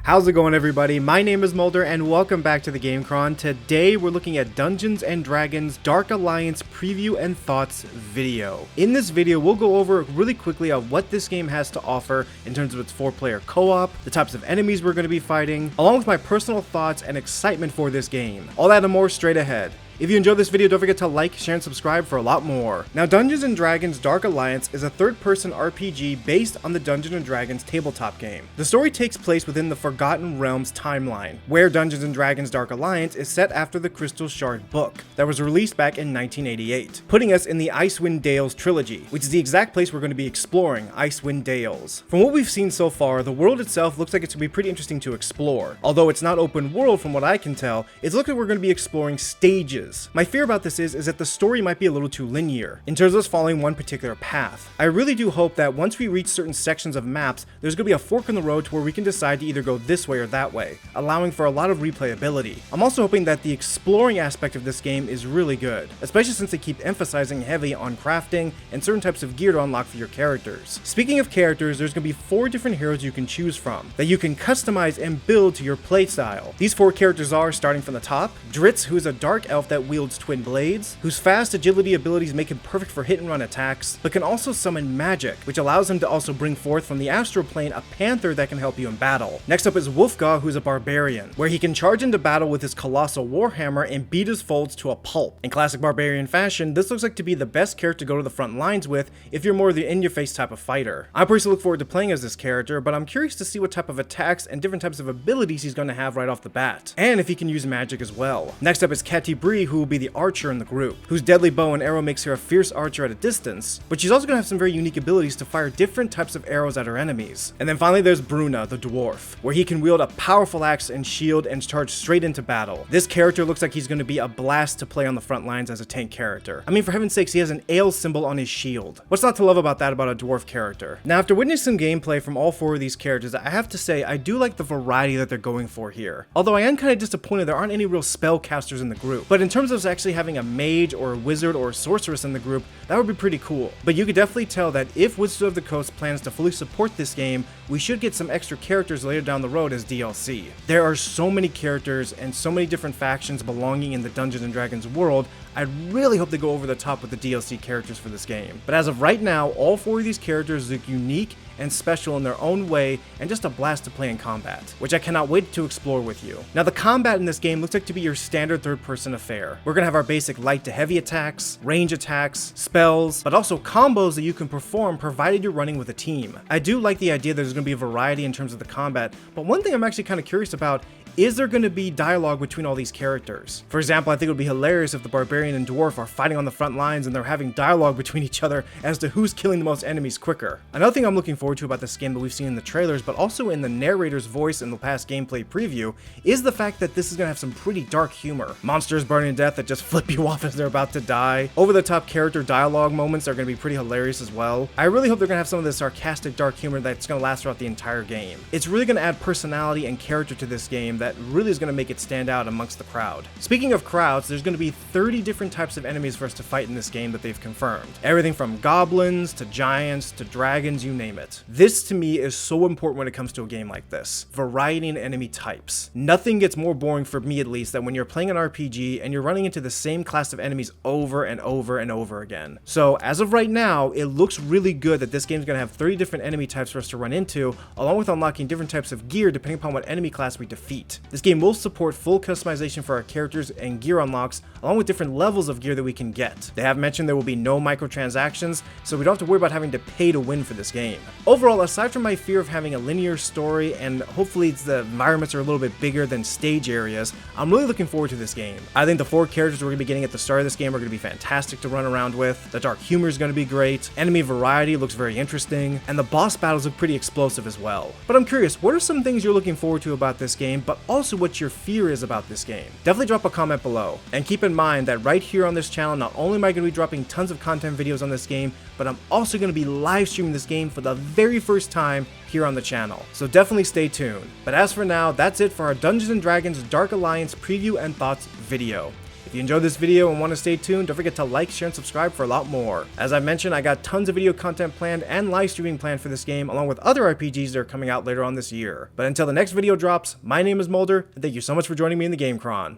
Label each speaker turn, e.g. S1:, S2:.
S1: How's it going, everybody? My name is Mulder and welcome back to the GameCron. Today we're looking at Dungeons & Dragons Dark Alliance preview and thoughts video. In this video we'll go over really quickly on what this game has to offer in terms of its 4-player co-op, the types of enemies we're going to be fighting, along with my personal thoughts and excitement for this game. All that and more straight ahead. If you enjoyed this video, don't forget to like, share, and subscribe for a lot more. Now, Dungeons & Dragons Dark Alliance is a third-person RPG based on the Dungeons & Dragons tabletop game. The story takes place within the Forgotten Realms timeline, where Dungeons & Dragons Dark Alliance is set after the Crystal Shard book that was released back in 1988, putting us in the Icewind Dales trilogy, which is the exact place we're going to be exploring, Icewind Dales. From what we've seen so far, the world itself looks like it's going to be pretty interesting to explore. Although it's not open world from what I can tell, it looks like we're going to be exploring stages. My fear about this is that the story might be a little too linear, in terms of us following one particular path. I really do hope that once we reach certain sections of maps, there's going to be a fork in the road to where we can decide to either go this way or that way, allowing for a lot of replayability. I'm also hoping that the exploring aspect of this game is really good, especially since they keep emphasizing heavily on crafting and certain types of gear to unlock for your characters. Speaking of characters, there's going to be 4 different heroes you can choose from, that you can customize and build to your playstyle. These 4 characters are, starting from the top, Drizzt, who is a dark elf that wields twin blades, whose fast agility abilities make him perfect for hit and run attacks, but can also summon magic, which allows him to also bring forth from the astral plane a panther that can help you in battle. Next up is Wulfgav, who's a barbarian, where he can charge into battle with his colossal warhammer and beat his foes to a pulp. In classic barbarian fashion, this looks like to be the best character to go to the front lines with if you're more the in-your-face type of fighter. I personally look forward to playing as this character, but I'm curious to see what type of attacks and different types of abilities he's going to have right off the bat, and if he can use magic as well. Next up is Catti-Brie, who will be the archer in the group, whose deadly bow and arrow makes her a fierce archer at a distance, but she's also going to have some very unique abilities to fire different types of arrows at her enemies. And then finally there's Bruno the Dwarf, where he can wield a powerful axe and shield and charge straight into battle. This character looks like he's going to be a blast to play on the front lines as a tank character. I mean, for heaven's sakes, he has an ale symbol on his shield. What's not to love about that about a dwarf character? Now, after witnessing some gameplay from all 4 of these characters, I have to say I do like the variety that they're going for here. Although I am kind of disappointed there aren't any real spellcasters in the group, but in terms of actually having a mage or a wizard or a sorceress in the group, that would be pretty cool. But you could definitely tell that if Wizards of the Coast plans to fully support this game, we should get some extra characters later down the road as DLC. There are so many characters and so many different factions belonging in the Dungeons & Dragons world. I really hope they go over the top with the DLC characters for this game. But as of right now, all 4 of these characters look unique and special in their own way, and just a blast to play in combat, which I cannot wait to explore with you. Now, the combat in this game looks like to be your standard third-person affair. We're gonna have our basic light to heavy attacks, range attacks, spells, but also combos that you can perform provided you're running with a team. I do like the idea that there's gonna be a variety in terms of the combat, but one thing I'm actually kind of curious about is there going to be dialogue between all these characters? For example, I think it would be hilarious if the barbarian and dwarf are fighting on the front lines and they're having dialogue between each other as to who's killing the most enemies quicker. Another thing I'm looking forward to about this game that we've seen in the trailers, but also in the narrator's voice in the past gameplay preview, is the fact that this is going to have some pretty dark humor. Monsters burning to death that just flip you off as they're about to die. Over-the-top character dialogue moments are going to be pretty hilarious as well. I really hope they're going to have some of this sarcastic dark humor that's going to last throughout the entire game. It's really going to add personality and character to this game that really is going to make it stand out amongst the crowd. Speaking of crowds, there's going to be 30 different types of enemies for us to fight in this game that they've confirmed. Everything from goblins to giants to dragons, you name it. This to me is so important when it comes to a game like this. Variety in enemy types. Nothing gets more boring, for me at least, than when you're playing an RPG and you're running into the same class of enemies over and over and over again. So as of right now, it looks really good that this game's going to have 30 different enemy types for us to run into, along with unlocking different types of gear depending upon what enemy class we defeat. This game will support full customization for our characters and gear unlocks, along with different levels of gear that we can get. They have mentioned there will be no microtransactions, so we don't have to worry about having to pay to win for this game. Overall, aside from my fear of having a linear story and hopefully the environments are a little bit bigger than stage areas, I'm really looking forward to this game. I think the 4 characters we're going to be getting at the start of this game are going to be fantastic to run around with. The dark humor is going to be great, enemy variety looks very interesting, and the boss battles look pretty explosive as well. But I'm curious, what are some things you're looking forward to about this game, but also what your fear is about this game? Definitely drop a comment below, and keep in mind that right here on this channel, not only am I going to be dropping tons of content videos on this game, but I'm also going to be live streaming this game for the very first time here on the channel, so definitely stay tuned. But as for now, that's it for our Dungeons & Dragons Dark Alliance preview and thoughts video. If you enjoyed this video and want to stay tuned, don't forget to like, share, and subscribe for a lot more. As I mentioned, I got tons of video content planned and live streaming planned for this game, along with other RPGs that are coming out later on this year. But until the next video drops, my name is Mulder, and thank you so much for joining me in the GameCron.